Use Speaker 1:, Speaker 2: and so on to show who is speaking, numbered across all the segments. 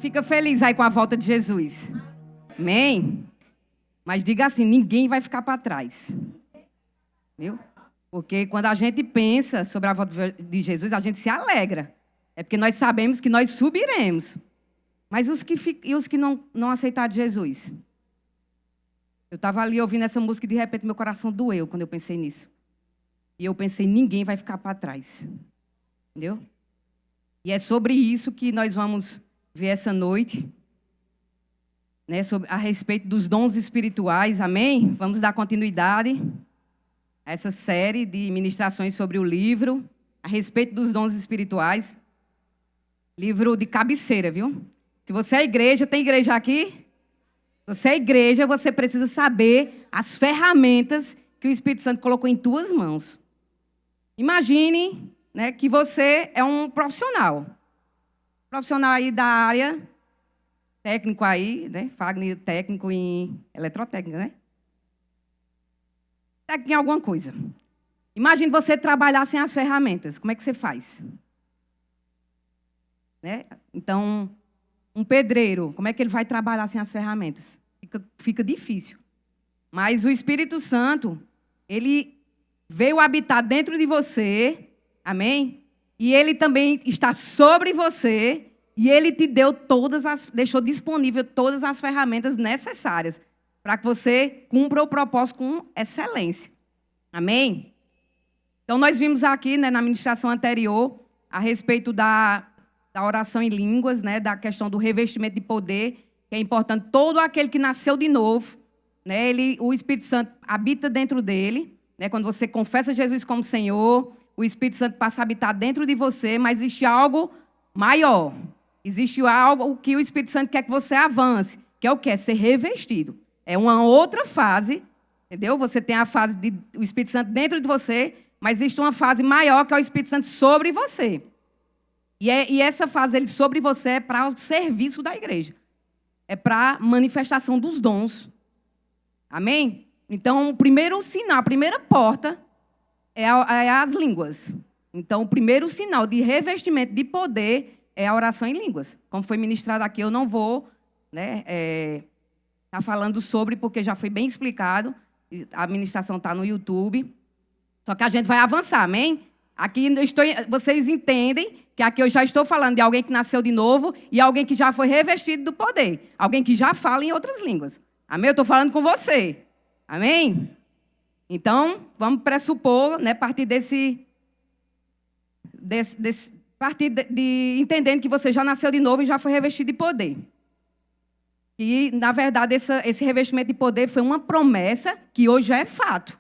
Speaker 1: fica feliz aí com a volta de Jesus? Amém? Mas diga assim, ninguém vai ficar para trás. Viu? Porque quando a gente pensa sobre a volta de Jesus, a gente se alegra. É porque nós sabemos que nós subiremos. Mas os que não aceitaram Jesus? Eu estava ali ouvindo essa música e de repente meu coração doeu quando eu pensei nisso. E eu pensei, ninguém vai ficar para trás. Entendeu? E é sobre isso que nós vamos ver essa noite. Né, a respeito dos dons espirituais, amém? Vamos dar continuidade a essa série de ministrações sobre o livro, a respeito dos dons espirituais. Livro de cabeceira, viu? Se você é igreja, tem igreja aqui? Se você é igreja, você precisa saber as ferramentas que o Espírito Santo colocou em tuas mãos. Imagine, né, que você é um profissional. Profissional aí da área, técnico aí, né? Fagner, técnico em eletrotécnica, né? Técnico em alguma coisa. Imagine você trabalhar sem as ferramentas. Como é que você faz? Né? Então, um pedreiro, como é que ele vai trabalhar sem as ferramentas? Fica difícil. Mas o Espírito Santo, ele veio habitar dentro de você, amém? E ele também está sobre você, e ele te deu deixou disponível todas as ferramentas necessárias para que você cumpra o propósito com excelência. Amém? Então, nós vimos aqui, né, na ministração anterior, a respeito da oração em línguas, né, da questão do revestimento de poder, que é importante. Todo aquele que nasceu de novo, né, o Espírito Santo habita dentro dele. Né, quando você confessa Jesus como Senhor, o Espírito Santo passa a habitar dentro de você, mas existe algo maior. Existe algo que o Espírito Santo quer que você avance, que é o quê? Ser revestido. É uma outra fase, entendeu? Você tem a fase do Espírito Santo dentro de você, mas existe uma fase maior, que é o Espírito Santo sobre você. E essa fase ele sobre você é para o serviço da igreja. É para a manifestação dos dons. Amém? Então, o primeiro sinal, a primeira porta é as línguas. Então, o primeiro sinal de revestimento de poder é a oração em línguas. Como foi ministrado aqui, eu não vou, né, tá falando sobre, porque já foi bem explicado. A ministração está no YouTube. Só que a gente vai avançar, amém? Aqui vocês entendem que aqui eu já estou falando de alguém que nasceu de novo e alguém que já foi revestido do poder. Alguém que já fala em outras línguas. Amém? Eu estou falando com você. Amém? Então, vamos pressupor, né, a partir de entendendo que você já nasceu de novo e já foi revestido de poder. E, na verdade, esse revestimento de poder foi uma promessa que hoje já é fato.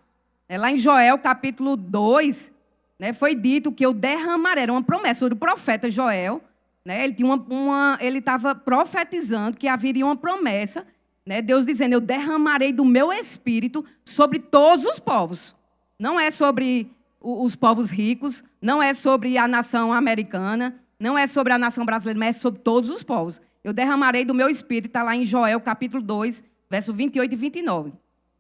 Speaker 1: Lá em Joel, capítulo 2, né, foi dito que eu derramarei, era uma promessa do profeta Joel. Né, ele estava profetizando que haveria uma promessa, né, Deus dizendo, eu derramarei do meu espírito sobre todos os povos. Não é sobre os povos ricos, não é sobre a nação americana, não é sobre a nação brasileira, mas é sobre todos os povos. Eu derramarei do meu espírito, está lá em Joel, capítulo 2, verso 28 e 29.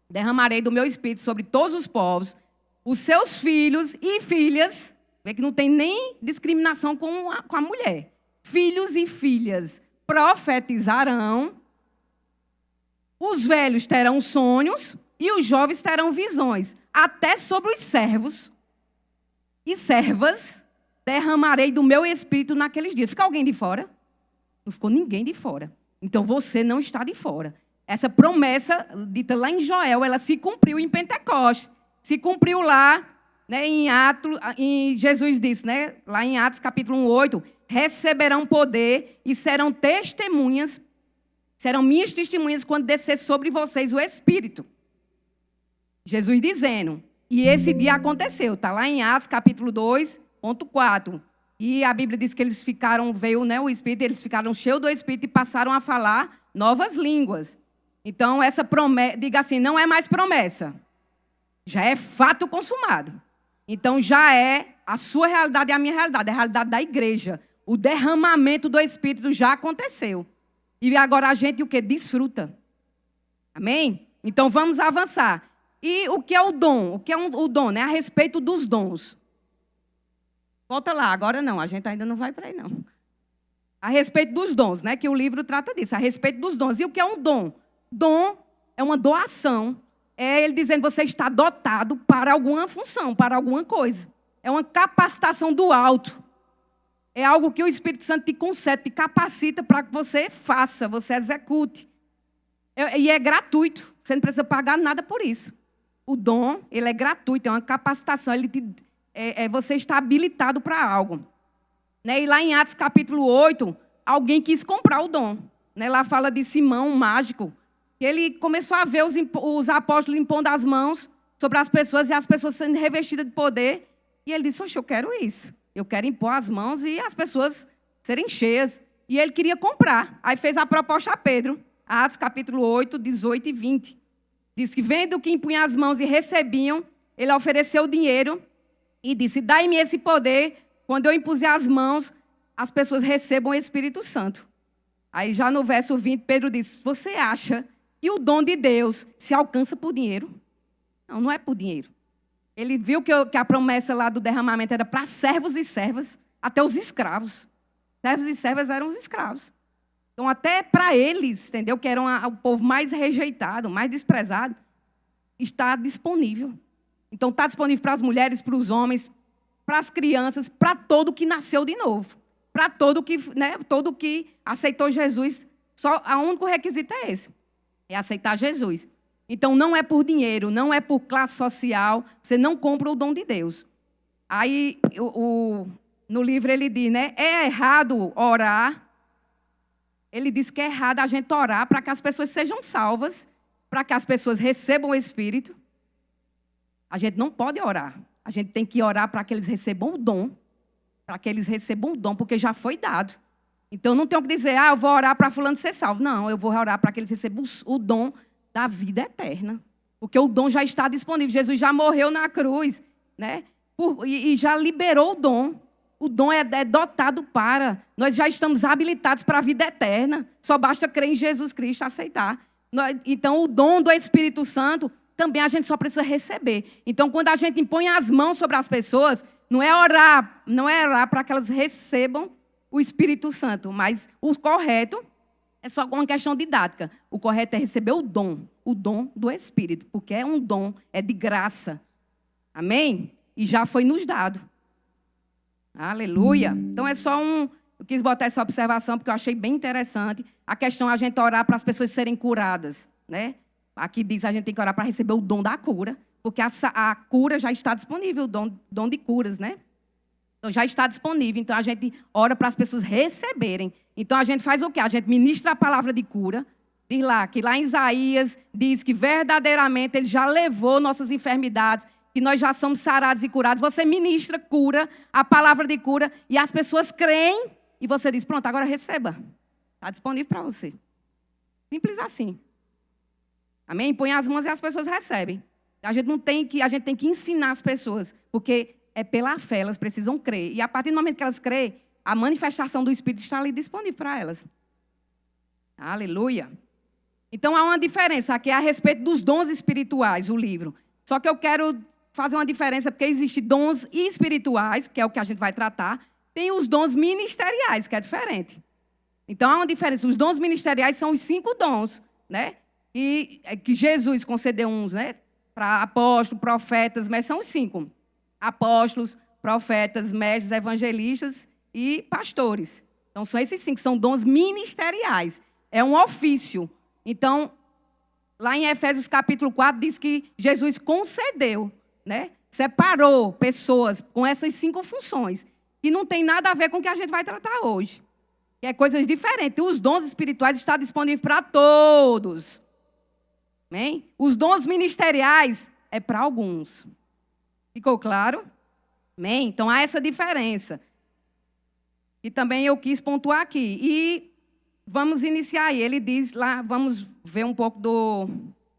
Speaker 1: Derramarei do meu espírito sobre todos os povos, os seus filhos e filhas, vê que não tem nem discriminação com a mulher. Filhos e filhas profetizarão, os velhos terão sonhos e os jovens terão visões. Até sobre os servos e servas derramarei do meu espírito naqueles dias. Fica alguém de fora? Não ficou ninguém de fora. Então você não está de fora. Essa promessa dita lá em Joel, ela se cumpriu em Pentecostes. Se cumpriu lá, né, Jesus disse, né, lá em Atos capítulo 1, 8, receberão poder e serão testemunhas, serão minhas testemunhas quando descer sobre vocês o Espírito. Jesus dizendo, e esse dia aconteceu, está lá em Atos capítulo 2, ponto 4. E a Bíblia diz que eles veio, né, o Espírito, eles ficaram cheios do Espírito e passaram a falar novas línguas. Então, essa promessa, diga assim, não é mais promessa. Já é fato consumado. Então, já é a sua realidade e a minha realidade, a realidade da igreja. O derramamento do Espírito já aconteceu. E agora a gente o quê? Desfruta. Amém? Então, vamos avançar. E o que é o dom? O que é o dom, né? A respeito dos dons. Volta lá, agora não, a gente ainda não vai para aí, não. a respeito dos dons, né? Que o livro trata disso, a respeito dos dons. E o que é um dom? Dom é uma doação. É ele dizendo que você está dotado para alguma função, para alguma coisa. É uma capacitação do alto. É algo que o Espírito Santo te concede, te capacita para que você faça, você execute. E é gratuito. Você não precisa pagar nada por isso. O dom, ele é gratuito, é uma capacitação. Você está habilitado para algo. Né? E lá em Atos capítulo 8, alguém quis comprar o dom. Né? Lá fala de Simão, um mágico. Ele começou a ver os apóstolos impondo as mãos sobre as pessoas e as pessoas sendo revestidas de poder. E ele disse, oxe, eu quero isso. Eu quero impor as mãos e as pessoas serem cheias. E ele queria comprar. Aí fez a proposta a Pedro. Atos capítulo 8, 18 e 20. Diz que vendo que impunham as mãos e recebiam, ele ofereceu dinheiro e disse, dai-me esse poder, quando eu impuser as mãos, as pessoas recebam o Espírito Santo. Aí já no verso 20, Pedro disse, você acha que o dom de Deus se alcança por dinheiro? Não, não é por dinheiro. Ele viu que a promessa lá do derramamento era para servos e servas, até os escravos. Servos e servas eram os escravos. Então, até para eles, entendeu? Que eram o povo mais rejeitado, mais desprezado, está disponível. Então, está disponível para as mulheres, para os homens, para as crianças, para todo que nasceu de novo. Para todo que aceitou Jesus. Só o único requisito é esse. É aceitar Jesus. Então, não é por dinheiro, não é por classe social. Você não compra o dom de Deus. Aí, no livro ele diz, né? É errado orar. Ele diz que é errado a gente orar para que as pessoas sejam salvas, para que as pessoas recebam o Espírito. A gente não pode orar. A gente tem que orar para que eles recebam o dom. Para que eles recebam o dom, porque já foi dado. Então, não tenho que dizer, eu vou orar para fulano ser salvo. Não, eu vou orar para que eles recebam o dom da vida eterna. Porque o dom já está disponível. Jesus já morreu na cruz, né? E já liberou o dom. O dom é dotado para. Nós já estamos habilitados para a vida eterna. Só basta crer em Jesus Cristo e aceitar. Então, o dom do Espírito Santo, também a gente só precisa receber. Então, quando a gente impõe as mãos sobre as pessoas, não é orar para que elas recebam o Espírito Santo. Mas o correto é só uma questão didática. O correto é receber o dom do Espírito. Porque é um dom, é de graça. Amém? E já foi nos dado. Aleluia. Então é só eu quis botar essa observação porque eu achei bem interessante. A questão é a gente orar para as pessoas serem curadas, né? Aqui diz a gente tem que orar para receber o dom da cura, porque a cura já está disponível, o dom de curas, né? Então já está disponível, então a gente ora para as pessoas receberem. Então a gente faz o quê? A gente ministra a palavra de cura. Diz lá, que lá em Isaías diz que verdadeiramente ele já levou nossas enfermidades, que nós já somos sarados e curados. Você ministra cura, a palavra de cura, e as pessoas creem, e você diz, pronto, agora receba. Está disponível para você. Simples assim. Amém? Põe as mãos e as pessoas recebem. A gente tem que ensinar as pessoas, porque é pela fé, elas precisam crer. E a partir do momento que elas creem, a manifestação do Espírito está ali disponível para elas. Aleluia. Então há uma diferença aqui a respeito dos dons espirituais, o livro. Só que eu quero fazer uma diferença, porque existem dons espirituais, que é o que a gente vai tratar, tem os dons ministeriais, que é diferente. Então, há uma diferença. Os dons ministeriais são os 5 dons, né? E que Jesus concedeu uns, né? Para apóstolos, profetas, mas são os 5. Apóstolos, profetas, mestres, evangelistas e pastores. Então, são esses 5, são dons ministeriais. É um ofício. Então, lá em Efésios capítulo 4, diz que Jesus concedeu, né? Separou pessoas com essas 5 funções, que não tem nada a ver com o que a gente vai tratar hoje. Que é coisas diferentes. Os dons espirituais estão disponíveis para todos. Amém? Os dons ministeriais é para alguns. Ficou claro? Amém? Então, há essa diferença. E também eu quis pontuar aqui. E vamos iniciar aí. Ele diz lá, vamos ver um pouco do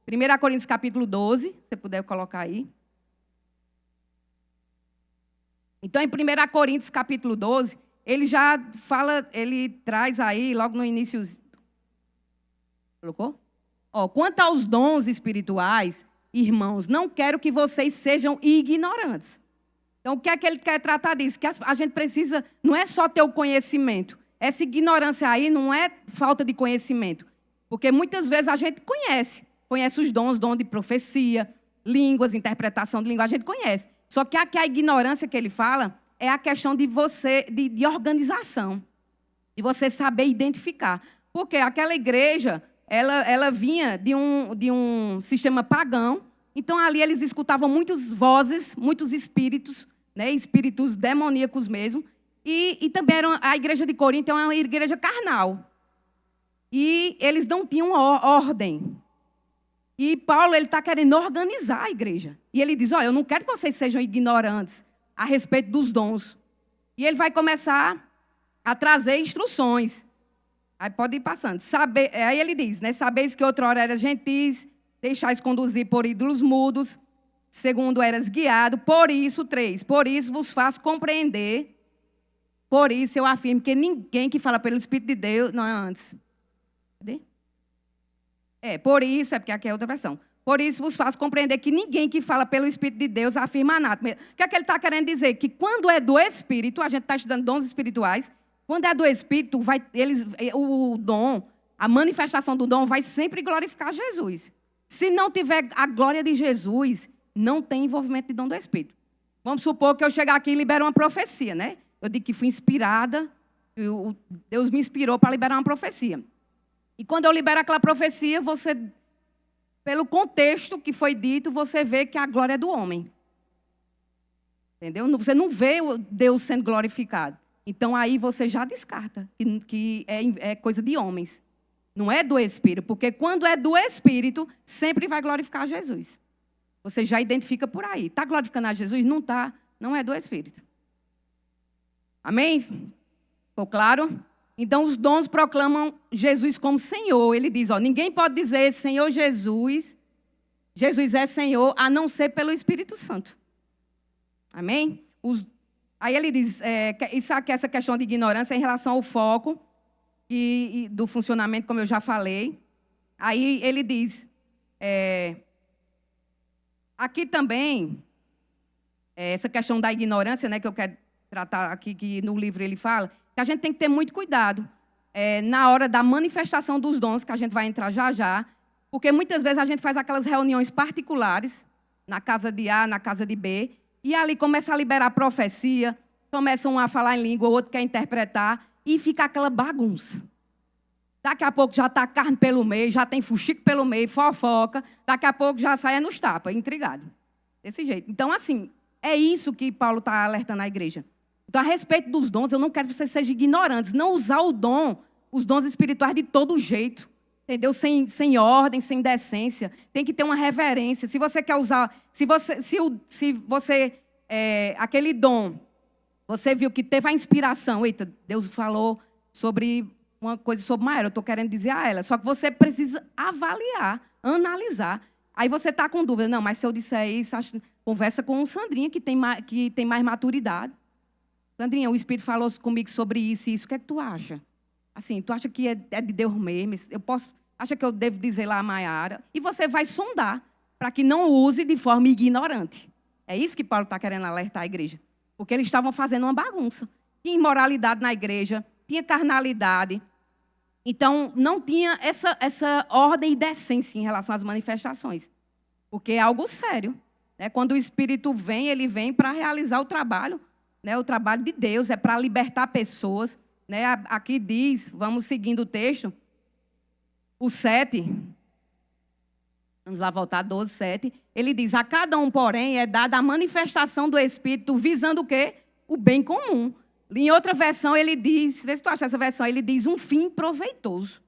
Speaker 1: 1 Coríntios capítulo 12, se você puder colocar aí. Então, em 1 Coríntios capítulo 12, ele já fala, ele traz aí, logo no início. Colocou? Quanto aos dons espirituais, irmãos, não quero que vocês sejam ignorantes. Então, o que é que ele quer tratar disso? Que a gente precisa, não é só ter o conhecimento, essa ignorância aí não é falta de conhecimento. Porque muitas vezes a gente conhece os dons, dom de profecia, línguas, interpretação de língua, a gente conhece. Só que aqui a ignorância que ele fala é a questão de de organização, de você saber identificar. Porque aquela igreja, ela vinha de um sistema pagão, então ali eles escutavam muitas vozes, muitos espíritos, né, espíritos demoníacos mesmo, e também a igreja de Corinto é uma igreja carnal. E eles não tinham ordem. E Paulo está querendo organizar a igreja. E ele diz, olha, eu não quero que vocês sejam ignorantes a respeito dos dons. E ele vai começar a trazer instruções. Aí pode ir passando. Aí ele diz, né, sabeis que outrora eras gentis, deixais conduzir por ídolos mudos, segundo eras guiado, por isso vos faço compreender, por isso eu afirmo que ninguém que fala pelo Espírito de Deus, não é antes. Cadê? Por isso, porque aqui é outra versão. Por isso vos faço compreender que ninguém que fala pelo Espírito de Deus afirma nada. O que é que ele está querendo dizer? Que quando é do Espírito, a gente está estudando dons espirituais, quando é do Espírito, o dom, a manifestação do dom vai sempre glorificar Jesus. Se não tiver a glória de Jesus, não tem envolvimento de dom do Espírito. Vamos supor que eu chegar aqui e libero uma profecia, né? Eu digo que fui inspirada, Deus me inspirou para liberar uma profecia. E quando eu libero aquela profecia, pelo contexto que foi dito, você vê que a glória é do homem. Entendeu? Você não vê Deus sendo glorificado. Então, aí você já descarta que é coisa de homens. Não é do Espírito, porque quando é do Espírito, sempre vai glorificar Jesus. Você já identifica por aí. Está glorificando a Jesus? Não está. Não é do Espírito. Amém? Ficou claro? Então, os dons proclamam Jesus como Senhor. Ele diz, ninguém pode dizer Senhor Jesus, Jesus é Senhor, a não ser pelo Espírito Santo. Amém? Aí ele diz, essa questão de ignorância é em relação ao foco e do funcionamento, como eu já falei. Aí ele diz, aqui também, essa questão da ignorância, né, que eu quero tratar aqui, que no livro ele fala, que a gente tem que ter muito cuidado na hora da manifestação dos dons, que a gente vai entrar já já, porque muitas vezes a gente faz aquelas reuniões particulares, na casa de A, na casa de B, e ali começa a liberar profecia, começa um a falar em língua, o outro quer interpretar, e fica aquela bagunça. Daqui a pouco já está carne pelo meio, já tem fuxico pelo meio, fofoca, daqui a pouco já sai nos tapas, intrigado. Desse jeito. Então, assim, é isso que Paulo está alertando a igreja. Então, a respeito dos dons, eu não quero que vocês sejam ignorantes. Não usar os dons espirituais de todo jeito. Entendeu? Sem ordem, sem decência. Tem que ter uma reverência. Se você quer usar... Se você aquele dom, você viu que teve a inspiração. Eita, Deus falou sobre uma coisa sobre Maera. Eu estou querendo dizer a ela. Só que você precisa avaliar, analisar. Aí você está com dúvida. Não, mas se eu disser isso, conversa com o Sandrinha, que tem mais maturidade. Sandrinha, o Espírito falou comigo sobre isso e isso. O que é que tu acha? Assim, tu acha que é de Deus mesmo? Acha que eu devo dizer lá a Maiara? E você vai sondar para que não use de forma ignorante. É isso que Paulo está querendo alertar a igreja. Porque eles estavam fazendo uma bagunça. Tinha imoralidade na igreja, tinha carnalidade. Então, não tinha essa ordem e decência em relação às manifestações. Porque é algo sério. Né? Quando o Espírito vem, ele vem para realizar o trabalho. Né? O trabalho de Deus é para libertar pessoas. Né? Aqui diz, vamos seguindo o texto, o 7, vamos lá voltar, 12, 7, ele diz, a cada um, porém, é dada a manifestação do Espírito, visando o quê? O bem comum. Em outra versão, ele diz, vê se tu acha essa versão, ele diz um fim proveitoso.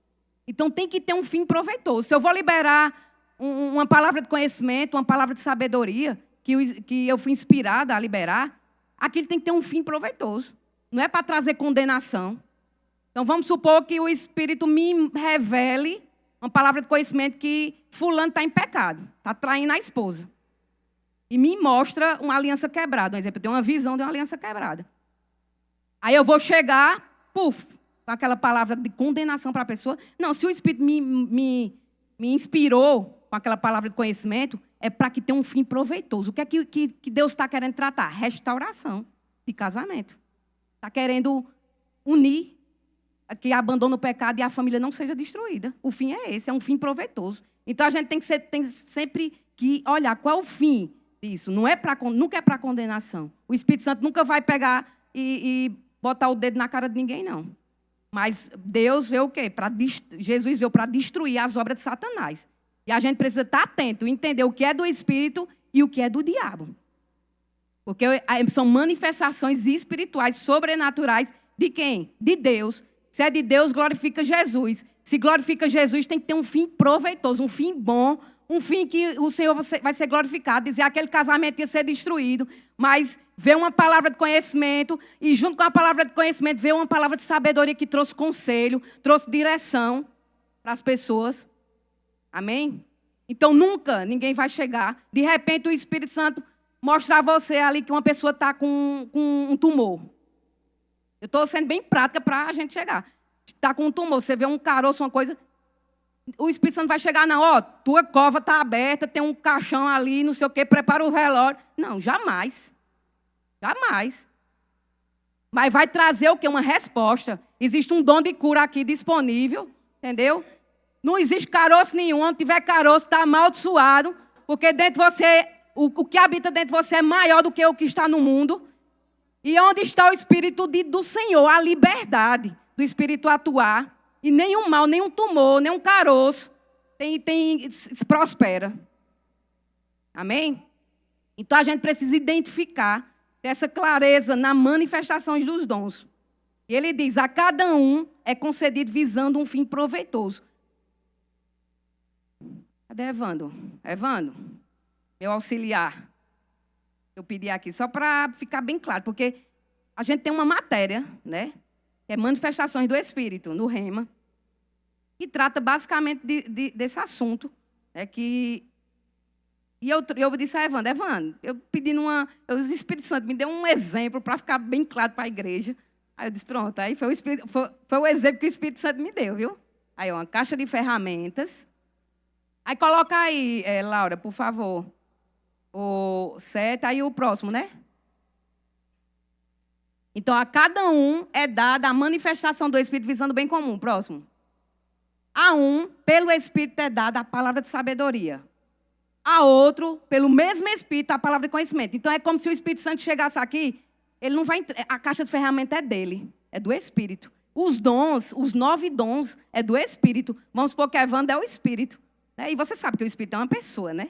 Speaker 1: Então, tem que ter um fim proveitoso. Se eu vou liberar uma palavra de conhecimento, uma palavra de sabedoria, que eu fui inspirada a liberar, aquilo tem que ter um fim proveitoso. Não é para trazer condenação. Então, vamos supor que o Espírito me revele uma palavra de conhecimento que fulano está em pecado, está traindo a esposa. E me mostra uma aliança quebrada. Um exemplo, eu tenho uma visão de uma aliança quebrada. Aí eu vou chegar, com aquela palavra de condenação para a pessoa. Não, se o Espírito me inspirou com aquela palavra de conhecimento, é para que tenha um fim proveitoso. O que é que Deus está querendo tratar? Restauração de casamento. Está querendo unir que abandona o pecado e a família não seja destruída. O fim é esse, é um fim proveitoso. Então, a gente tem sempre que olhar qual é o fim disso. Nunca é para condenação. O Espírito Santo nunca vai pegar e botar o dedo na cara de ninguém, não. Mas Deus veio o quê? Jesus veio para destruir as obras de Satanás. E a gente precisa estar atento, entender o que é do Espírito e o que é do diabo. Porque são manifestações espirituais, sobrenaturais, de quem? De Deus. Se é de Deus, glorifica Jesus. Se glorifica Jesus, tem que ter um fim proveitoso, um fim bom, um fim que o Senhor vai ser glorificado. Dizer aquele casamento ia ser destruído, mas veio uma palavra de conhecimento, e junto com a palavra de conhecimento veio uma palavra de sabedoria que trouxe conselho, trouxe direção para as pessoas. Amém? Então nunca ninguém vai chegar. De repente o Espírito Santo mostrar a você ali que uma pessoa está com um tumor. Eu estou sendo bem prática para a gente chegar. Está com um tumor, você vê um caroço, uma coisa. O Espírito Santo vai chegar, não, ó, tua cova está aberta, tem um caixão ali, não sei o quê, prepara o velório. Não, jamais. Jamais. Mas vai trazer o quê? Uma resposta. Existe um dom de cura aqui disponível, entendeu? Não existe caroço nenhum. Onde tiver caroço, está amaldiçoado, porque dentro de você, o que habita dentro de você é maior do que o que está no mundo. E onde está o Espírito do Senhor, a liberdade do Espírito atuar. E nenhum mal, nenhum tumor, nenhum caroço se prospera. Amém? Então a gente precisa identificar essa clareza nas manifestações dos dons. E ele diz, a cada um é concedido visando um fim proveitoso. Cadê Evandro? Evandro, meu auxiliar. Eu pedi aqui, só para ficar bem claro, porque a gente tem uma matéria, né? Que é manifestações do Espírito, no Rema, que trata basicamente desse assunto. E eu disse a Evandro, eu pedi o Espírito Santo me deu um exemplo para ficar bem claro para a igreja. Aí eu disse, pronto, aí foi o exemplo que o Espírito Santo me deu, viu? Aí, uma caixa de ferramentas. Aí coloca aí, Laura, por favor. O 7, aí o próximo, né? Então, a cada um é dada a manifestação do Espírito visando o bem comum. Próximo. A um, pelo Espírito é dada a palavra de sabedoria. A outro, pelo mesmo Espírito, a palavra de conhecimento. Então, é como se o Espírito Santo chegasse aqui, ele não vai... A caixa de ferramenta é dele, é do Espírito. Os dons, os 9 dons, é do Espírito. Vamos supor que Evandro é o Espírito. Né? E você sabe que o Espírito é uma pessoa, né?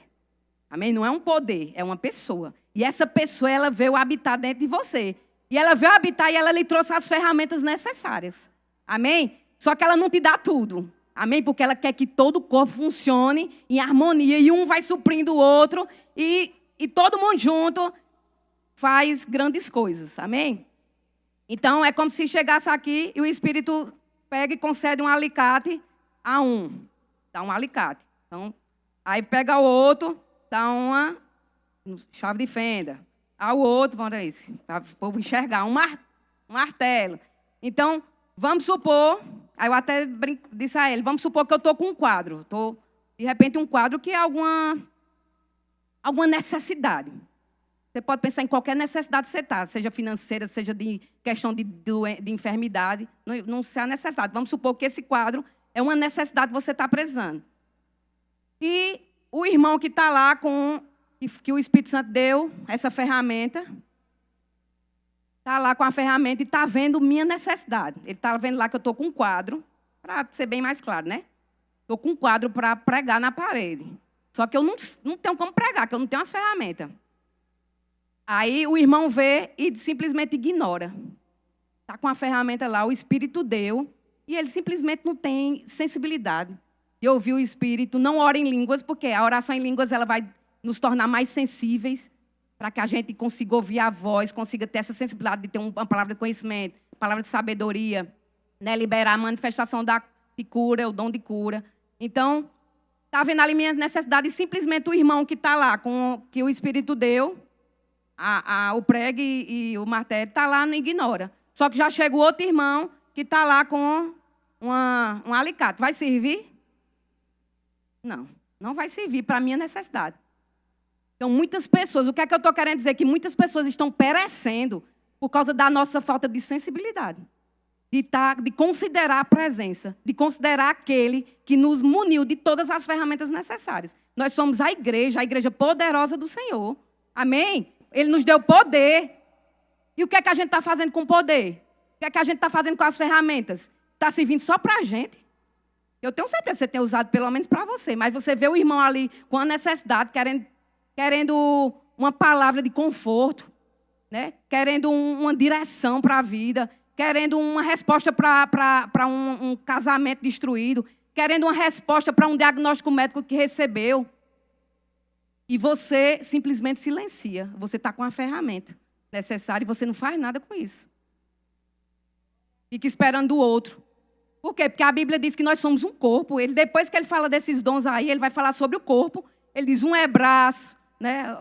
Speaker 1: Amém? Não é um poder, é uma pessoa. E essa pessoa, ela veio habitar dentro de você. E ela veio habitar e ela lhe trouxe as ferramentas necessárias. Amém? Só que ela não te dá tudo. Amém? Porque ela quer que todo o corpo funcione em harmonia. E um vai suprindo o outro. E todo mundo junto faz grandes coisas. Amém? Então, é como se chegasse aqui e o Espírito pega e concede um alicate a um. Dá um alicate. Então, aí pega o outro, dá uma chave de fenda. Ao outro, para o povo enxergar, um martelo. Então, vamos supor, aí eu até disse a ele, vamos supor que eu estou com um quadro. De repente, um quadro que é alguma necessidade. Você pode pensar em qualquer necessidade que você está, seja financeira, seja de questão de enfermidade, não sei a necessidade. Vamos supor que esse quadro é uma necessidade que você está precisando. E o irmão que está lá que o Espírito Santo deu, essa ferramenta, está lá com a ferramenta e está vendo minha necessidade. Ele está vendo lá que eu estou com um quadro, para ser bem mais claro, né? Estou com um quadro para pregar na parede. Só que eu não tenho como pregar, porque eu não tenho as ferramentas. Aí o irmão vê e simplesmente ignora. Está com a ferramenta lá, o Espírito deu, e ele simplesmente não tem sensibilidade de ouvir o Espírito. Não ora em línguas, porque a oração em línguas ela vai nos tornar mais sensíveis, para que a gente consiga ouvir a voz, consiga ter essa sensibilidade de ter uma palavra de conhecimento, palavra de sabedoria, né? Liberar a manifestação de cura, o dom de cura. Então, está vendo ali minha necessidade e simplesmente o irmão que está lá, que o Espírito deu, o prego e o martelo, está lá, não ignora. Só que já chega o outro irmão que está lá com um alicate. Vai servir? Não, não vai servir para a minha necessidade. Então, muitas pessoas, o que é que eu estou querendo dizer? Que muitas pessoas estão perecendo por causa da nossa falta de sensibilidade. de considerar a presença, de considerar aquele que nos muniu de todas as ferramentas necessárias. Nós somos a igreja poderosa do Senhor. Amém? Ele nos deu poder. E o que é que a gente está fazendo com o poder? O que é que a gente está fazendo com as ferramentas? Está servindo só para a gente? Eu tenho certeza que você tem usado pelo menos para você, mas você vê o irmão ali com a necessidade, querendo uma palavra de conforto, né? Querendo uma direção para a vida, querendo uma resposta para um casamento destruído, querendo uma resposta para um diagnóstico médico que recebeu. E você simplesmente silencia. Você está com a ferramenta necessária e você não faz nada com isso. Fica esperando o outro. Por quê? Porque a Bíblia diz que nós somos um corpo. Depois que ele fala desses dons aí, ele vai falar sobre o corpo. Ele diz um é braço, né?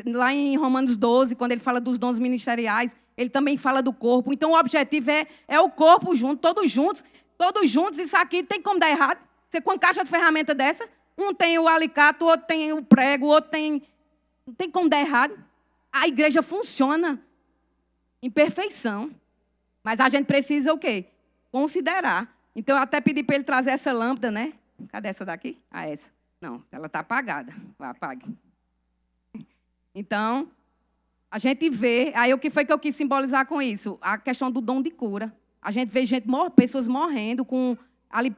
Speaker 1: Lá em Romanos 12, quando ele fala dos dons ministeriais, ele também fala do corpo. Então o objetivo é o corpo junto, todos juntos. Isso aqui tem como dar errado. Você com uma caixa de ferramenta dessa, um tem o alicate, o outro tem o prego, o outro tem... Não tem como dar errado. A igreja funciona em perfeição. Mas a gente precisa o quê? Considerar. Então, eu até pedi para ele trazer essa lâmpada, né? Cadê essa daqui? Ah, essa. Não, ela está apagada. Apague. Então, a gente vê... Aí, o que foi que eu quis simbolizar com isso? A questão do dom de cura. A gente vê pessoas morrendo com ali,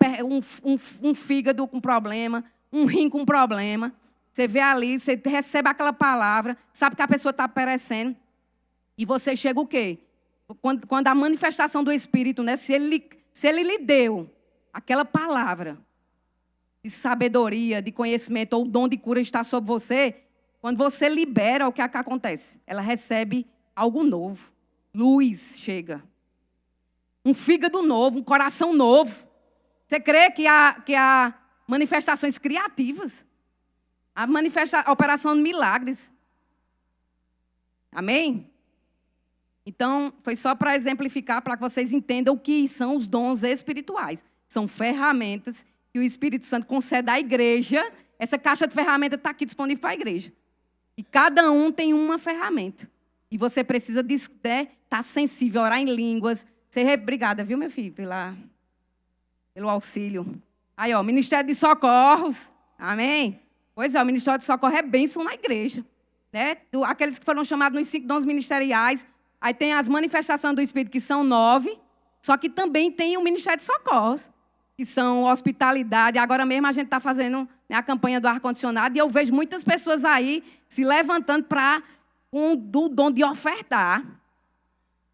Speaker 1: um fígado com problema, um rim com problema. Você vê ali, você recebe aquela palavra, sabe que a pessoa está perecendo. E você chega o quê? Quando a manifestação do Espírito, né? Se ele lhe deu aquela palavra de sabedoria, de conhecimento, ou o dom de cura está sobre você, quando você libera, o que acontece? Ela recebe algo novo. Luz chega. Um fígado novo, um coração novo. Você crê que há manifestações criativas? A operação de milagres. Amém? Então, foi só para exemplificar, para que vocês entendam o que são os dons espirituais. São ferramentas que o Espírito Santo concede à igreja. Essa caixa de ferramentas está aqui disponível para a igreja. E cada um tem uma ferramenta. E você precisa estar sensível, orar em línguas. Obrigada, viu, meu filho, pelo auxílio. Aí, ó, Ministério de Socorros. Amém? Pois é, o Ministério de Socorro é bênção na igreja. Né? Aqueles que foram chamados nos 5 dons ministeriais. Aí tem as manifestações do Espírito, que são 9. Só que também tem o Ministério de Socorros, que são hospitalidade. Agora mesmo a gente está fazendo, né, a campanha do ar-condicionado. E eu vejo muitas pessoas aí se levantando para o dom de ofertar,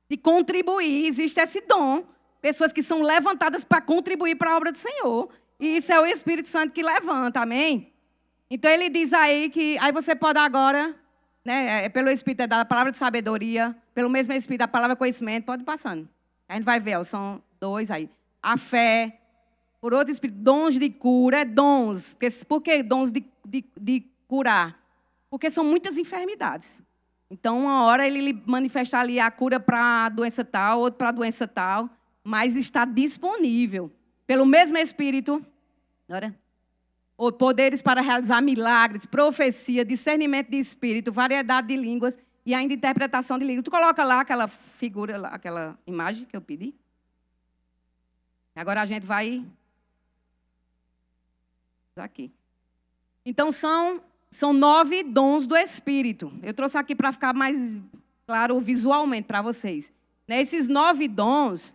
Speaker 1: de contribuir. Existe esse dom. Pessoas que são levantadas para contribuir para a obra do Senhor. E isso é o Espírito Santo que levanta, amém? Então ele diz aí que aí você pode agora, né, pelo Espírito é dada a palavra de sabedoria, pelo mesmo Espírito a palavra conhecimento, pode ir passando. A gente vai ver, ó, são 2 aí. A fé, por outro Espírito, dons de cura, dons. Por que dons de curar? Porque são muitas enfermidades. Então, uma hora ele manifesta ali a cura para a doença tal, outra para a doença tal, mas está disponível. Pelo mesmo Espírito, poderes para realizar milagres, profecia, discernimento de espírito, variedade de línguas e ainda interpretação de línguas. Tu coloca lá aquela figura, lá, aquela imagem que eu pedi. Agora a gente vai aqui. Então são 9 dons do Espírito. Eu trouxe aqui para ficar mais claro visualmente para vocês. Esses 9 dons,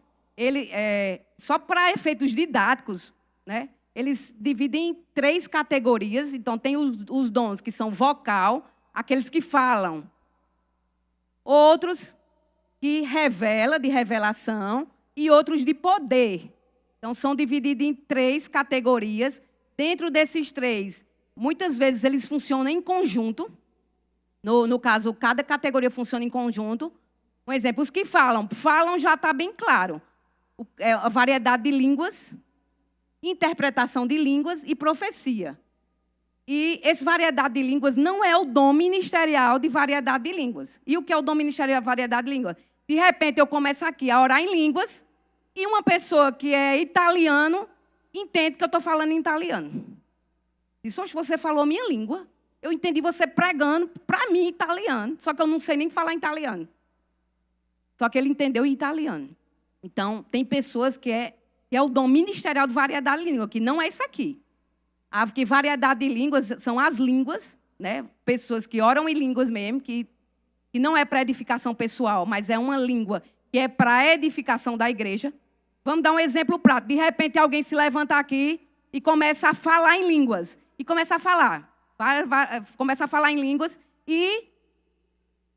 Speaker 1: só para efeitos didáticos, né? Eles dividem em 3 categorias. Então, tem os dons que são vocal, aqueles que falam. Outros que revela, de revelação, e outros de poder. Então, são divididos em 3 categorias. Dentro desses 3, muitas vezes eles funcionam em conjunto. No caso, cada categoria funciona em conjunto. Um exemplo, os que falam já está bem claro. A variedade de línguas, interpretação de línguas e profecia. E essa variedade de línguas não é o dom ministerial de variedade de línguas. E o que é o dom ministerial de variedade de línguas? De repente, eu começo aqui a orar em línguas e uma pessoa que é italiano entende que eu estou falando em italiano. Diz, oxe, você falou a minha língua. Eu entendi você pregando para mim italiano, só que eu não sei nem falar italiano. Só que ele entendeu em italiano. Então, tem pessoas que é o dom ministerial de variedade de língua, que não é isso aqui. Que variedade de línguas são as línguas, né? Pessoas que oram em línguas mesmo, que não é para edificação pessoal, mas é uma língua que é para edificação da igreja. Vamos dar um exemplo prático. De repente, alguém se levanta aqui e começa a falar em línguas. E começa a falar. Começa a falar em línguas e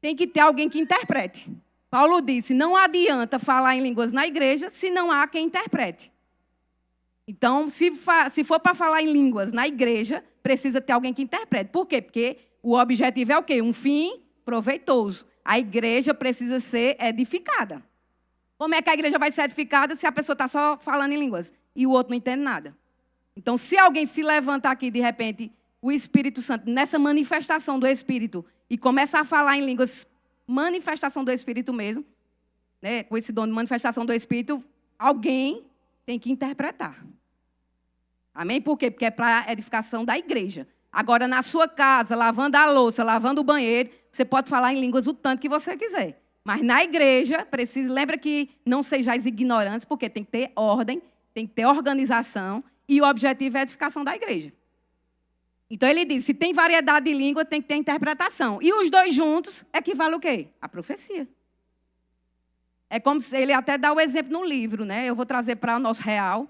Speaker 1: tem que ter alguém que interprete. Paulo disse, não adianta falar em línguas na igreja se não há quem interprete. Então, se for para falar em línguas na igreja, precisa ter alguém que interprete. Por quê? Porque o objetivo é o quê? Um fim proveitoso. A igreja precisa ser edificada. Como é que a igreja vai ser edificada se a pessoa está só falando em línguas e o outro não entende nada? Então, se alguém se levanta aqui, de repente, o Espírito Santo, nessa manifestação do Espírito, e começa a falar em línguas, manifestação do Espírito mesmo, né? Com esse dom de manifestação do Espírito, alguém tem que interpretar. Amém? Por quê? Porque é para a edificação da igreja. Agora, na sua casa, lavando a louça, lavando o banheiro, você pode falar em línguas o tanto que você quiser. Mas na igreja, lembra que não sejais ignorantes, porque tem que ter ordem, tem que ter organização, e o objetivo é a edificação da igreja. Então, ele diz, se tem variedade de língua, tem que ter interpretação. E os dois juntos equivale o quê? A profecia. É como se ele até dá o exemplo no livro, né? Eu vou trazer para o nosso real.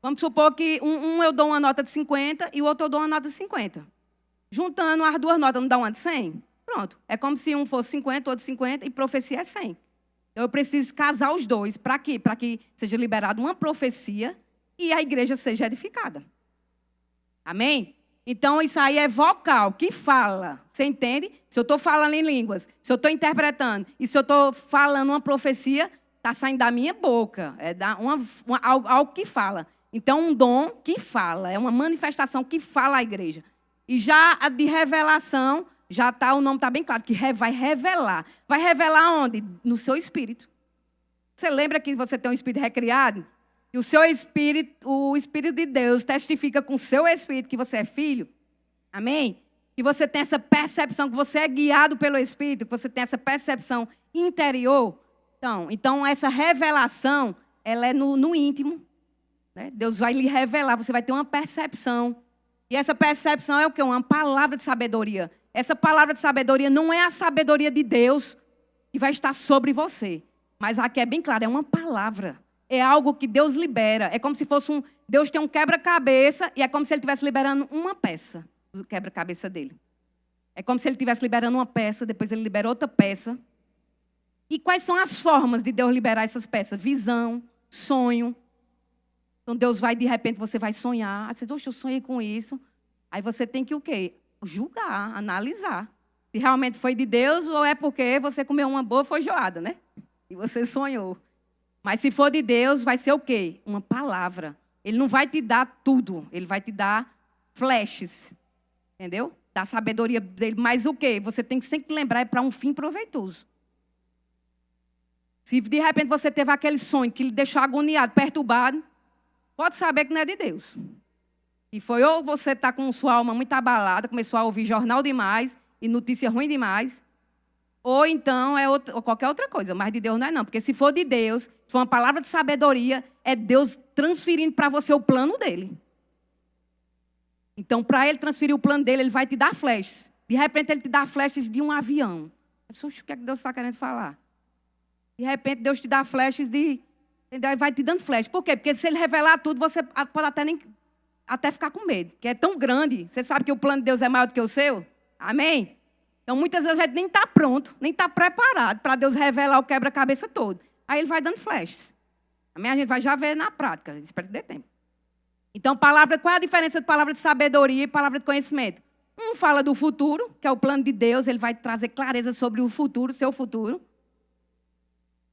Speaker 1: Vamos supor que um eu dou uma nota de 50 e o outro eu dou uma nota de 50. Juntando as duas notas, não dá uma de 100? Pronto. É como se um fosse 50, outro 50 e profecia é 100. Então, eu preciso casar os dois. Para quê? Para que seja liberada uma profecia e a igreja seja edificada. Amém? Então, isso aí é vocal, que fala. Você entende? Se eu estou falando em línguas, se eu estou interpretando e se eu estou falando uma profecia, está saindo da minha boca. É algo que fala. Então, um dom que fala. É uma manifestação que fala à igreja. E já a de revelação, já está, o nome está bem claro, que vai revelar. Vai revelar onde? No seu espírito. Você lembra que você tem um espírito recriado? E o seu espírito, o Espírito de Deus testifica com o seu espírito que você é filho. Amém? Que você tem essa percepção, que você é guiado pelo Espírito, que você tem essa percepção interior. Então essa revelação, ela é no íntimo. Né? Deus vai lhe revelar, você vai ter uma percepção. E essa percepção é o quê? Uma palavra de sabedoria. Essa palavra de sabedoria não é a sabedoria de Deus que vai estar sobre você. Mas aqui é bem claro, é uma palavra. É algo que Deus libera. É como se fosse Deus tem um quebra-cabeça e é como se Ele estivesse liberando uma peça do quebra-cabeça dele. É como se Ele estivesse liberando uma peça, depois Ele libera outra peça. E quais são as formas de Deus liberar essas peças? Visão, sonho. Então Deus vai, de repente, você vai sonhar. Você diz, oxe, eu sonhei com isso. Aí você tem que o quê? Julgar, analisar. Se realmente foi de Deus ou é porque você comeu uma boa feijoada, né? E você sonhou. Mas se for de Deus, vai ser o quê? Uma palavra. Ele não vai te dar tudo. Ele vai te dar flashes. Entendeu? Da sabedoria dele. Mas o quê? Você tem que sempre lembrar, é para um fim proveitoso. Se de repente você teve aquele sonho que lhe deixou agoniado, perturbado, pode saber que não é de Deus. E foi ou você está com sua alma muito abalada, começou a ouvir jornal demais e notícia ruim demais, ou então ou qualquer outra coisa, mas de Deus não é não. Porque se for de Deus, se for uma palavra de sabedoria, é Deus transferindo para você o plano dele. Então, para ele transferir o plano dele, ele vai te dar flashes. De repente, ele te dá flashes de um avião. O que é que Deus está querendo falar? De repente, Deus te dá flashes de... Vai te dando flash. Por quê? Porque se ele revelar tudo, você pode até ficar com medo. Porque é tão grande. Você sabe que o plano de Deus é maior do que o seu? Amém? Então, muitas vezes a gente nem está pronto, nem está preparado para Deus revelar o quebra-cabeça todo. Aí ele vai dando flashes. Amém? A gente vai já ver na prática. Espero que dê tempo. Então, qual é a diferença de palavra de sabedoria e palavra de conhecimento? Um fala do futuro, que é o plano de Deus. Ele vai trazer clareza sobre o futuro, seu futuro.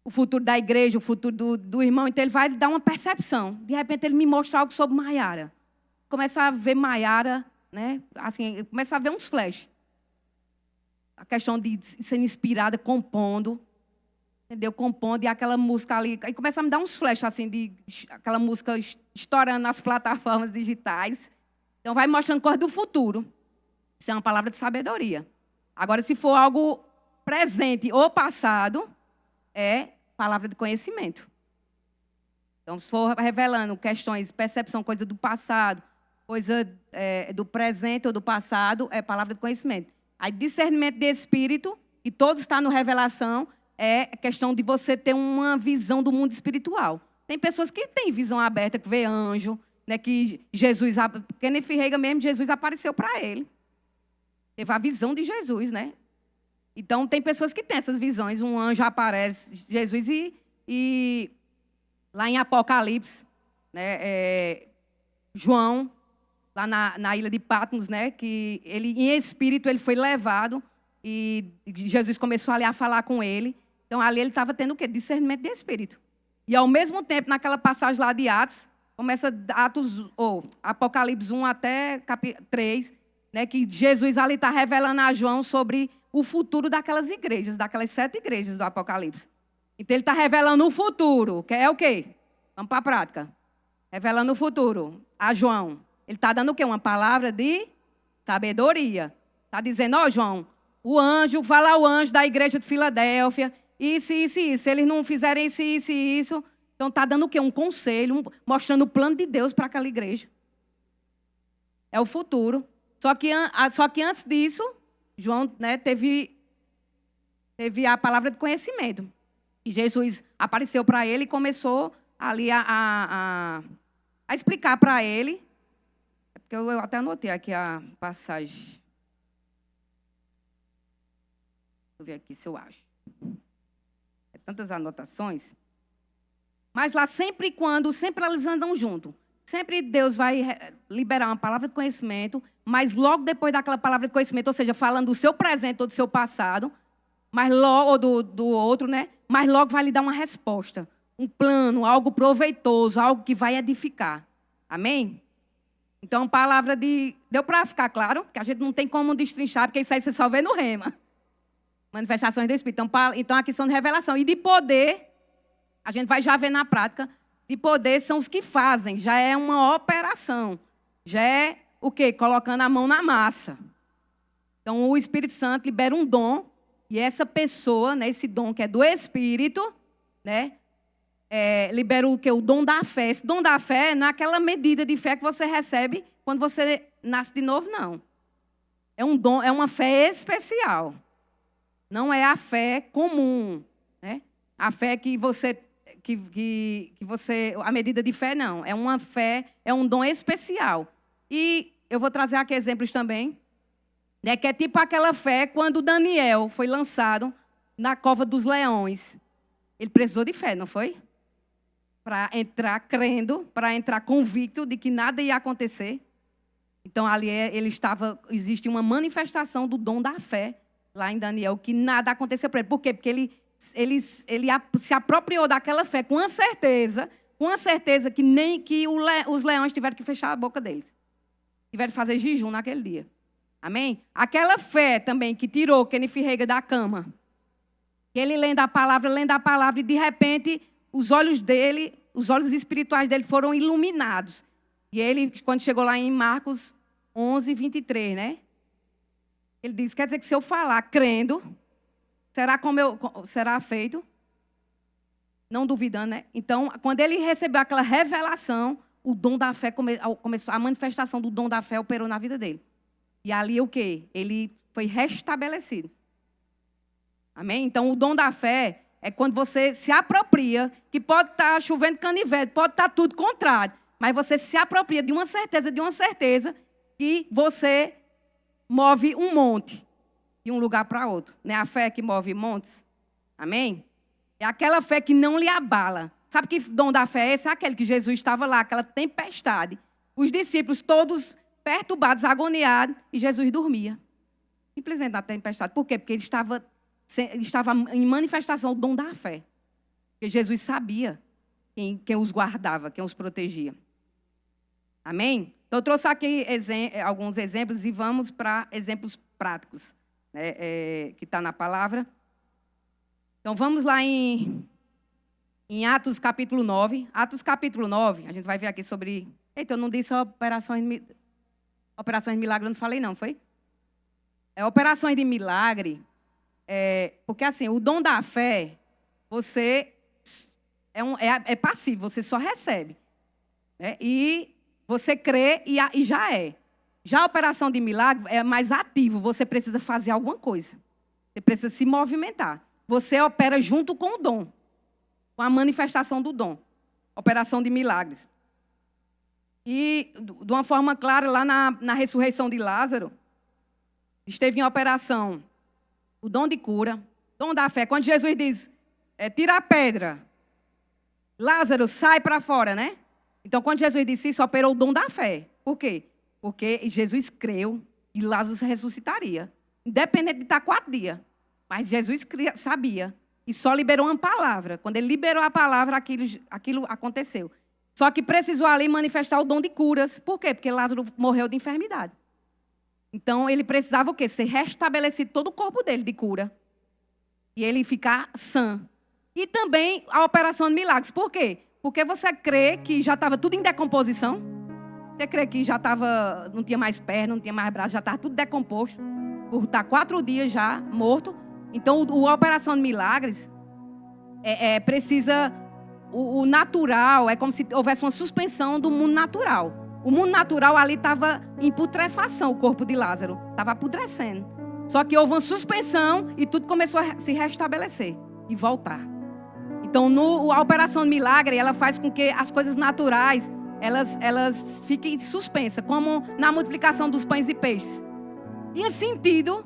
Speaker 1: O futuro da igreja, o futuro do irmão. Então, ele vai dar uma percepção. De repente, ele me mostra algo sobre Maiara. Começa a ver Maiara, né? Assim, começa a ver uns flashes. A questão de ser inspirada, compondo. Entendeu? Compondo e aquela música ali. Aí começa a me dar uns flashes, assim, de aquela música estourando nas plataformas digitais. Então, vai mostrando coisa do futuro. Isso é uma palavra de sabedoria. Agora, se for algo presente ou passado, é palavra de conhecimento. Então, se for revelando questões, percepção, coisa do passado, coisa do presente ou do passado, é palavra de conhecimento. Aí, discernimento de espírito, e todos estão no revelação, é questão de você ter uma visão do mundo espiritual. Tem pessoas que têm visão aberta, que vê anjo, né, que Jesus, Kenneth Reagan mesmo, Jesus apareceu para ele. Teve a visão de Jesus, né? Então, tem pessoas que têm essas visões. Um anjo aparece, Jesus, e lá em Apocalipse, né, João, lá na ilha de Patmos, né, que ele, em espírito, ele foi levado e Jesus começou ali a falar com ele. Então, ali ele estava tendo o quê? Discernimento de espírito. E, ao mesmo tempo, naquela passagem lá de Atos, começa Apocalipse 1 até 3, né, que Jesus ali está revelando a João sobre o futuro daquelas igrejas, daquelas 7 igrejas do Apocalipse. Então, ele está revelando o futuro, que é o quê? Vamos para a prática. Revelando o futuro a João. Ele está dando o quê? Uma palavra de sabedoria. Está dizendo, ó, João, o anjo, fala ao anjo da igreja de Filadélfia, isso, isso, isso. Se eles não fizerem isso, isso e isso, então está dando o quê? Um conselho, mostrando o plano de Deus para aquela igreja. É o futuro. Só que antes disso, João, né, teve a palavra de conhecimento. E Jesus apareceu para ele e começou ali a explicar para ele. É porque eu até anotei aqui a passagem. Deixa eu ver aqui se eu acho. É tantas anotações. Mas lá sempre eles andam juntos. Sempre Deus vai liberar uma palavra de conhecimento, mas logo depois daquela palavra de conhecimento, ou seja, falando do seu presente ou do seu passado, mas logo, ou do outro, né? Mas logo vai lhe dar uma resposta, um plano, algo proveitoso, algo que vai edificar. Amém? Então, palavra de... Deu para ficar claro? Que a gente não tem como destrinchar, porque isso aí você só vê no rema. Manifestações do Espírito. Então, aqui são de revelação. E de poder, a gente vai já ver na prática, de poder são os que fazem. Já é uma operação. Já é o quê? Colocando a mão na massa. Então, o Espírito Santo libera um dom, e essa pessoa, né, esse dom que é do Espírito, né, libera o quê? O dom da fé. Esse dom da fé não é aquela medida de fé que você recebe quando você nasce de novo, não. É um dom, é uma fé especial. Não é a fé comum, né? A fé que você a medida de fé não, é uma fé, é um dom especial. E eu vou trazer aqui exemplos também, né, que é tipo aquela fé quando Daniel foi lançado na cova dos leões. Ele precisou de fé, não foi? Para entrar crendo, para entrar convicto de que nada ia acontecer. Então ali existe uma manifestação do dom da fé lá em Daniel, que nada aconteceu para ele. Por quê? Porque ele se apropriou daquela fé com a certeza que nem que os leões tiveram que fechar a boca deles. Tiveram que fazer jejum naquele dia. Amém? Aquela fé também que tirou Kenneth Reagan da cama. Ele lendo a palavra, e de repente os olhos espirituais dele foram iluminados. E ele, quando chegou lá em Marcos 11, 23, né? Ele diz, quer dizer que se eu falar crendo, será feito? Não duvidando, né? Então, quando ele recebeu aquela revelação, o dom da fé começou, a manifestação do dom da fé operou na vida dele. E ali o quê? Ele foi restabelecido. Amém? Então, o dom da fé é quando você se apropria, que pode estar chovendo canivete, pode estar tudo contrário, mas você se apropria de uma certeza, que você move um monte de um lugar para outro. Não é a fé que move montes? Amém? É aquela fé que não lhe abala. Sabe que dom da fé é esse? É aquele que Jesus estava lá, aquela tempestade. Os discípulos todos perturbados, agoniados, e Jesus dormia. Simplesmente na tempestade. Por quê? Porque ele estava em manifestação o dom da fé. Porque Jesus sabia quem os guardava, quem os protegia. Amém? Então, eu trouxe aqui alguns exemplos e vamos para exemplos práticos, né, que está na palavra. Então, vamos lá em Atos capítulo 9. Atos capítulo 9, a gente vai ver aqui sobre... Eita, eu não disse operações de milagre, eu não falei não, foi? Operações de milagre, porque assim, o dom da fé, você é passivo, você só recebe. Né? E você crê e já é. Já a operação de milagre é mais ativo, você precisa fazer alguma coisa. Você precisa se movimentar. Você opera junto com o dom, com a manifestação do dom. Operação de milagres. E, de uma forma clara, lá na ressurreição de Lázaro, esteve em operação o dom de cura, dom da fé. Quando Jesus diz, tira a pedra, Lázaro, sai para fora, né? Então, quando Jesus disse isso, operou o dom da fé. Por quê? Porque Jesus creu e Lázaro ressuscitaria. Independente de estar 4 dias. Mas Jesus sabia. E só liberou uma palavra. Quando ele liberou a palavra, aquilo aconteceu. Só que precisou ali manifestar o dom de curas. Por quê? Porque Lázaro morreu de enfermidade. Então, ele precisava o quê? Ser restabelecido todo o corpo dele de cura. E ele ficar sã. E também a operação de milagres. Por quê? Porque você crê que já estava tudo em decomposição. Você crê que já estava, não tinha mais perna, não tinha mais braço, já estava tudo decomposto. Por estar 4 dias já morto. Então, a operação de milagres precisa... O natural é como se houvesse uma suspensão do mundo natural. O mundo natural ali estava em putrefação, o corpo de Lázaro. Estava apodrecendo. Só que houve uma suspensão e tudo começou a se restabelecer e voltar. Então, a operação de milagre, ela faz com que as coisas naturais, elas fiquem suspensas. Como na multiplicação dos pães e peixes. Tinha sentido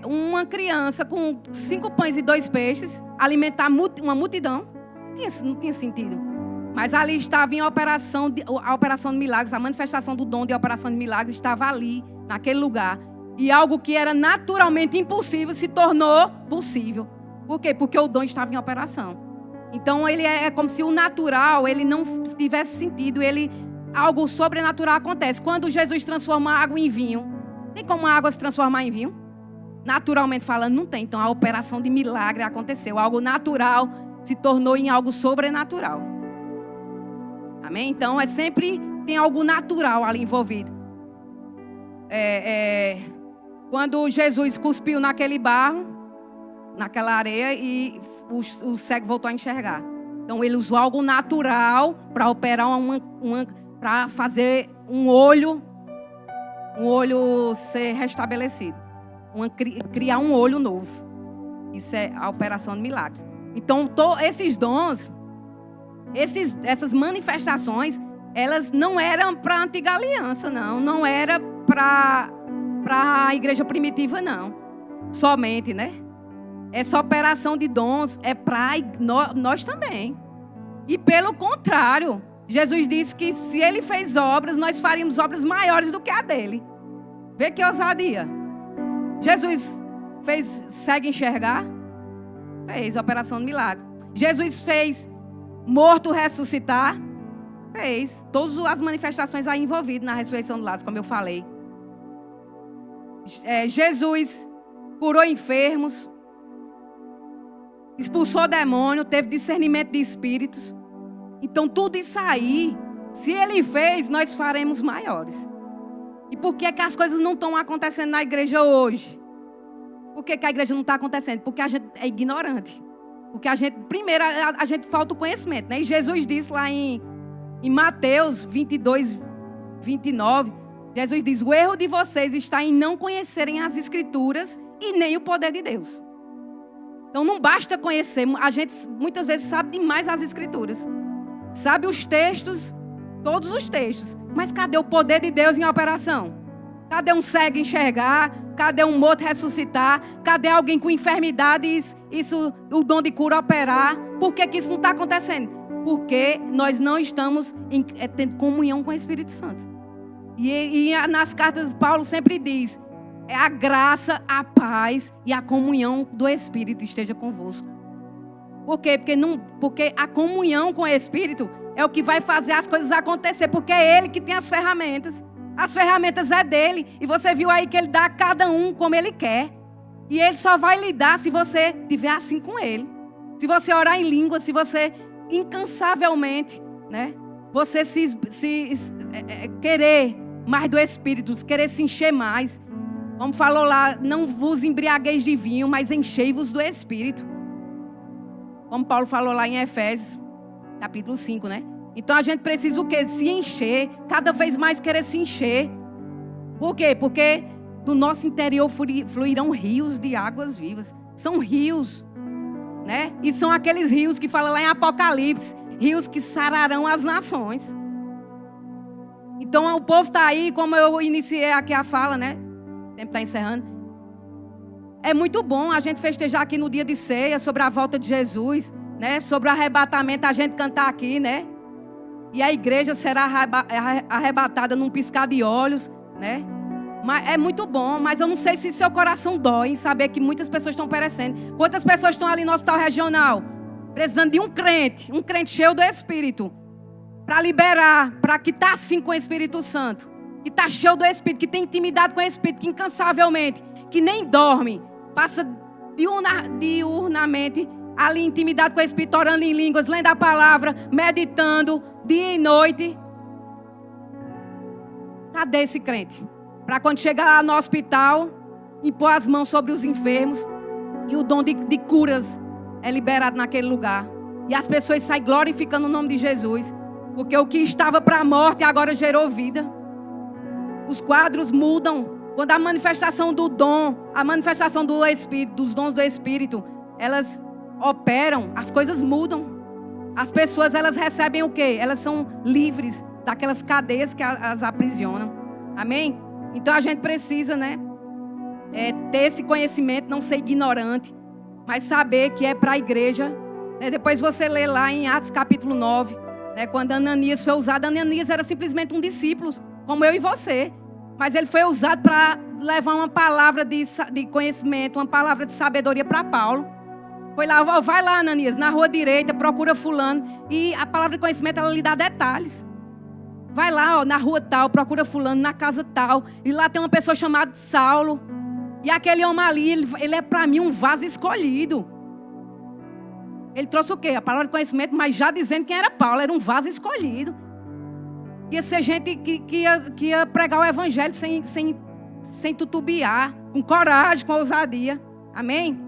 Speaker 1: uma criança com 5 pães e 2 peixes alimentar uma multidão. Não tinha sentido. Mas ali estava em a operação de milagres, a manifestação do dom de operação de milagres estava ali, naquele lugar. E algo que era naturalmente impossível se tornou possível. Por quê? Porque o dom estava em operação. Então, ele é como se o natural, ele não tivesse sentido, algo sobrenatural acontece. Quando Jesus transforma a água em vinho, tem como a água se transformar em vinho? Naturalmente falando, não tem. Então, a operação de milagre aconteceu. Algo natural se tornou em algo sobrenatural. Amém? Então, sempre tem algo natural ali envolvido. Quando Jesus cuspiu naquele barro, naquela areia, e o cego voltou a enxergar. Então, ele usou algo natural para operar para fazer um olho ser restabelecido. Criar um olho novo. Isso é a operação de milagres. Então, esses dons, essas manifestações, elas não eram para a antiga aliança, não. Não era para a igreja primitiva, não. Somente, né? Essa operação de dons é para nós também. E pelo contrário, Jesus disse que se ele fez obras, nós faríamos obras maiores do que a dele. Vê que ousadia. Jesus fez cego enxergar? Fez operação de milagre. Jesus fez morto ressuscitar? Fez. Todas as manifestações aí envolvidas na ressurreição de Lázaro, como eu falei. Jesus curou enfermos, expulsou demônio, teve discernimento de espíritos. Então, tudo isso aí, se ele fez, nós faremos maiores. E por que as coisas não estão acontecendo na igreja hoje? Por que a igreja não está acontecendo? Porque a gente é ignorante. Porque primeiro, a gente falta o conhecimento, né? E Jesus disse lá em Mateus 22, 29, Jesus diz, o erro de vocês está em não conhecerem as Escrituras e nem o poder de Deus. Então, não basta conhecer. A gente, muitas vezes, sabe demais as Escrituras. Sabe os textos, todos os textos. Mas cadê o poder de Deus em operação? Cadê um cego enxergar? Cadê um morto ressuscitar? Cadê alguém com enfermidades? O dom de cura operar? Por que isso não está acontecendo? Porque nós não estamos tendo comunhão com o Espírito Santo. E nas cartas, Paulo sempre diz, a graça, a paz e a comunhão do Espírito esteja convosco. Por quê? Porque a comunhão com o Espírito é o que vai fazer as coisas acontecer. Porque é Ele que tem as ferramentas. As ferramentas é dele. E você viu aí que ele dá a cada um como ele quer. E ele só vai lhe dar se você estiver assim com ele. Se você orar em língua, se você incansavelmente, né? Você querer mais do Espírito, querer se encher mais. Como falou lá, não vos embriagueis de vinho, mas enchei-vos do Espírito. Como Paulo falou lá em Efésios, capítulo 5, né? Então a gente precisa o quê? Se encher, cada vez mais querer se encher. Por quê? Porque do nosso interior fluirão rios de águas vivas. São rios, né? E são aqueles rios que fala lá em Apocalipse, rios que sararão as nações. Então o povo está aí, como eu iniciei aqui a fala, né? O tempo está encerrando. É muito bom a gente festejar aqui no dia de ceia sobre a volta de Jesus, né? Sobre o arrebatamento, a gente cantar aqui, né? E a igreja será arrebatada num piscar de olhos, né? Mas é muito bom, mas eu não sei se seu coração dói em saber que muitas pessoas estão perecendo. Quantas pessoas estão ali no hospital regional precisando de um crente cheio do Espírito, para liberar, para que está assim com o Espírito Santo, que está cheio do Espírito, que tem intimidade com o Espírito, que incansavelmente, que nem dorme, passa diurnamente ali em intimidade com o Espírito, orando em línguas, lendo a palavra, meditando, dia e noite. Cadê esse crente? Para quando chegar lá no hospital, impor as mãos sobre os enfermos e o dom de curas é liberado naquele lugar. E as pessoas saem glorificando o nome de Jesus, porque o que estava para a morte agora gerou vida. Os quadros mudam. Quando a manifestação do dom, a manifestação do Espírito, dos dons do Espírito, elas operam, as coisas mudam. As pessoas, elas recebem o quê? Elas são livres daquelas cadeias que as aprisionam. Amém? Então a gente precisa, né? Ter esse conhecimento, não ser ignorante, mas saber que é para a igreja. Depois você lê lá em Atos capítulo 9, né, quando Ananias foi usado. Ananias era simplesmente um discípulo, como eu e você. Mas ele foi usado para levar uma palavra de conhecimento, uma palavra de sabedoria para Paulo. Foi lá, vai lá, Ananias, na rua direita, procura fulano. E a palavra de conhecimento, ela lhe dá detalhes. Vai lá, na rua tal, procura fulano, na casa tal. E lá tem uma pessoa chamada Saulo. E aquele homem ali, ele é para mim um vaso escolhido. Ele trouxe o quê? A palavra de conhecimento, mas já dizendo quem era Paulo. Era um vaso escolhido. Ia ser gente que ia pregar o evangelho sem tutubiar. Com coragem, com ousadia. Amém?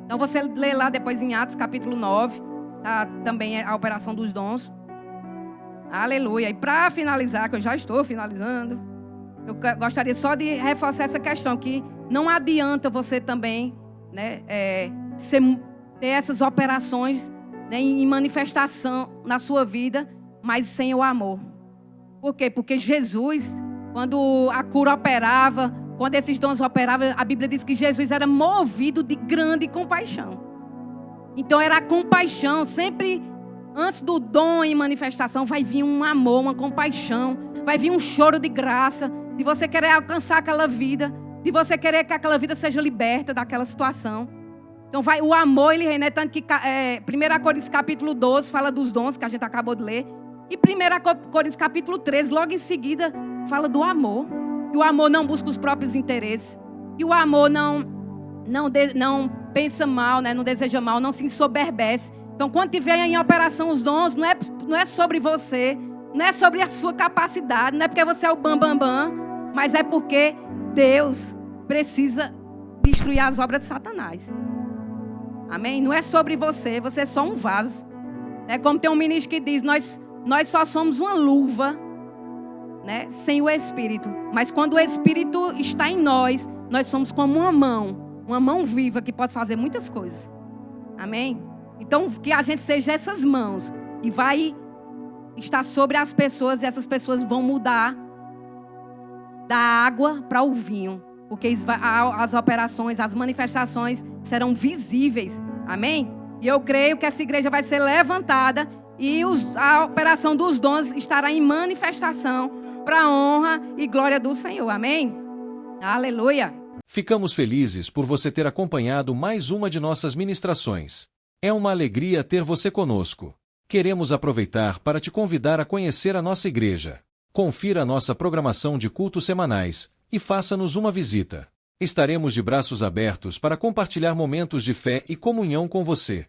Speaker 1: Então você lê lá depois em Atos capítulo 9. Tá, também a operação dos dons. Aleluia. E para finalizar, que eu já estou finalizando, eu gostaria só de reforçar essa questão, que não adianta você também, né, ter essas operações, né, em manifestação na sua vida, mas sem o amor. Por quê? Porque Jesus, quando a cura operava, quando esses dons operavam, a Bíblia diz que Jesus era movido de grande compaixão. Então era a compaixão, sempre antes do dom em manifestação, vai vir um amor, uma compaixão, vai vir um choro de graça, de você querer alcançar aquela vida, de você querer que aquela vida seja liberta daquela situação. Então o amor, ele reina, tanto que 1 Coríntios capítulo 12 fala dos dons, que a gente acabou de ler, e 1 Coríntios capítulo 13, logo em seguida, fala do amor. Que o amor não busca os próprios interesses, que o amor não pensa mal, né? Não deseja mal, não se ensoberbece. Então, quando tiver em operação os dons, não é sobre você, não é sobre a sua capacidade, não é porque você é o bam, mas é porque Deus precisa destruir as obras de Satanás. Amém? Não é sobre você, você é só um vaso. É como tem um ministro que diz, nós só somos uma luva, né, sem o Espírito. Mas quando o Espírito está em nós somos como uma mão viva que pode fazer muitas coisas. Amém? Então, que a gente seja essas mãos e vai estar sobre as pessoas, e essas pessoas vão mudar da água para o vinho, porque as operações, as manifestações serão visíveis. Amém? E eu creio que essa igreja vai ser levantada e a operação dos dons estará em manifestação para a honra e glória do Senhor. Amém? Aleluia!
Speaker 2: Ficamos felizes por você ter acompanhado mais uma de nossas ministrações. É uma alegria ter você conosco. Queremos aproveitar para te convidar a conhecer a nossa igreja. Confira a nossa programação de cultos semanais e faça-nos uma visita. Estaremos de braços abertos para compartilhar momentos de fé e comunhão com você.